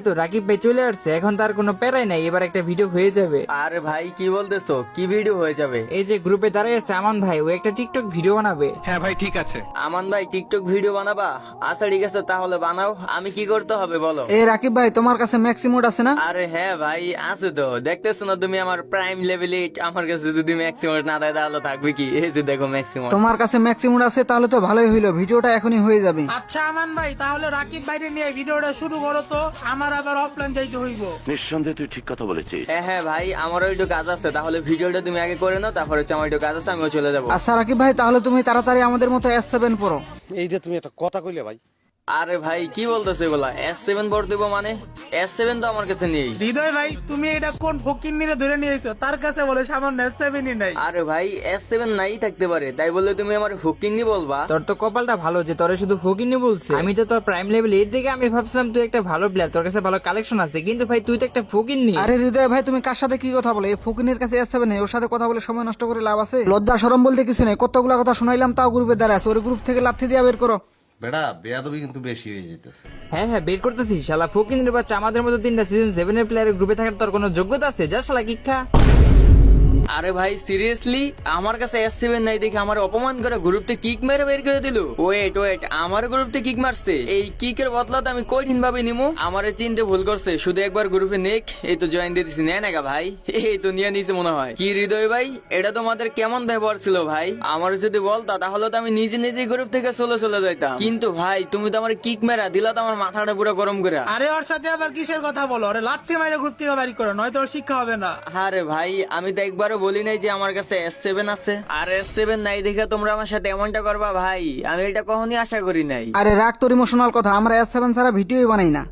তো রাকিব ভাই চলে আসছে, এখন তার কোনো প্যারাই নাই, এবার একটা ভিডিও হয়ে যাবে। আরে ভাই কি বলতেছো, কি ভিডিও হয়ে যাবে? এই যে গ্রুপে দাঁড়ায় আছে আমান ভাই, ও একটা টিকটক ভিডিও বানাবে। হ্যাঁ ভাই ঠিক আছে। আমান ভাই টিকটক ভিডিও বানাবা? আচ্ছা ঠিক আছে তাহলে বানাও, আমি কি করতে হবে বলো? এই রাকিব ভাই, তোমার কাছে ম্যাক্সিমোড আছে না? আরে হ্যাঁ ভাই আছে তো, দেখতেছো না তুমি আমার প্রাইম লেভেলে? আমার কাছে যদি ম্যাক্সিমাম না দেয় তাহলে থাকবে কি? এই যে দেখো ম্যাক্সিমাম। তোমার কাছে ম্যাক্সিমোড আছে, তাহলে তো ভালোই হইলো, ভিডিওটা এখনই হয়ে যাবে। আচ্ছা আমান ভাই, তাহলে রাকিব বাইরে নিয়ে ভিডিওটা শুরু করো তো, আমার আবার অফলাইন যাইতে হইব। নিঃসন্দেহে তুই ঠিক কথা বলেছিস। হ্যাঁ হ্যাঁ ভাই, আমারও একটু কাজ আছে, তাহলে ভিডিওটা তুমি আগে করে নাও, তারপরে হচ্ছে আমার একটু কাজ আছে, আমিও চলে যাবো। আচ্ছা রাকিব ভাই, তাহলে তুমি তাড়াতাড়ি আমাদের মতো S7 পড়ো। এইটা তুমি একটা কথা কইলে ভাই। আরে ভাই কি বলতেছো এগুলা? S7 পড় দেবো মানে? S7 তো আমার কাছে নেই। হৃদয় ভাই, তুমি এটা কোন ফকির নিয়ে ধরে নিয়েছো? তার কাছে বলে সামান্য সেভেনই নাই। আরে ভাই S7 নাই থাকতে পারে, তাই বলে তুমি আমার হুকিংনি বলবা? তোর তো কপালটা ভালো যে তোরে শুধু ফকিনি বলছে। আমি তো তোর প্রাইম লেভেল এর দিকে আমি ভাবছিলাম তুই একটা ভালো প্লেয়ার, তোর কাছে ভালো কালেকশন আছে, কিন্তু ভাই তুই তো একটা ফকিনি। আরে হৃদয় ভাই, তুমি কার সাথে কি কথা বলে? এই ফকিনের কাছে S7 নেই, ওর সাথে কথা বলে সময় নষ্ট করে লাভ আছে? লজ্জা শরম বলতে কিছু নেই, কতগুলা কথা শুনাইলাম, তাও গ্রুপে দাঁড়া আছে। ওর গ্রুপ থেকে লাথি দিয়ে বের করো। বেটা বেয়াদবি কিন্তু বেশি হয়ে যেতেছে। হ্যাঁ হ্যাঁ বের করতেছি, শালা ফকিনের বাচ্চা, আমাদের মতো তিনটা সিজন 7 এর প্লেয়ারের গ্রুপে থাকার তোর কোনো যোগ্যতা আছে? যা শালা কিক্ষা। আরে ভাই সিরিয়াসলি আমার কাছে S7 নাই দেখে আমার অপমান করে গ্রুপ থেকে কিক মেরে বের করে দিল। ওয়েট ওয়েট, আমার গ্রুপ থেকে কিক মারছে? এই কিকের বদলাতে আমি কঠিন ভাবে নিমু? আমারে চিনতে ভুল করছে, শুধু একবার গ্রুপে নেক, এই তো জয়েন দিয়ে দিছি। নেয় নাকা ভাই, এই তো নিয়ে নিছে মনে হয়। কি হৃদয় ভাই, এটা তোমাদের কেমন ব্যবহার ছিল ভাই? আমার যদি বলতা তাহলে তো আমি নিজে নিজেই গ্রুপ থেকে চলে যাইতাম, কিন্তু ভাই তুমি তো আমার কিক মেরা দিলা, তো আমার মাথাটা পুরো গরম করে। আরে ওর সাথে আবার কিসের কথা বলো? আরে লাথি মাইরে গ্রুপ থেকে বাড়ি করো, নয়তো ওর শিক্ষা হবে না। আরে ভাই আমি তো একবারও বলি নাই যে আমার কাছে S7 আছে। আর S7 নাই দেখে তোমরা আমার সাথে এমনটা করবা ভাই, আমি এটা কখনই আশা করি নাই। আরে রাখ তোর ইমোশনাল কথা, আমরা S7 ছাড়া ভিডিওই বানাই না।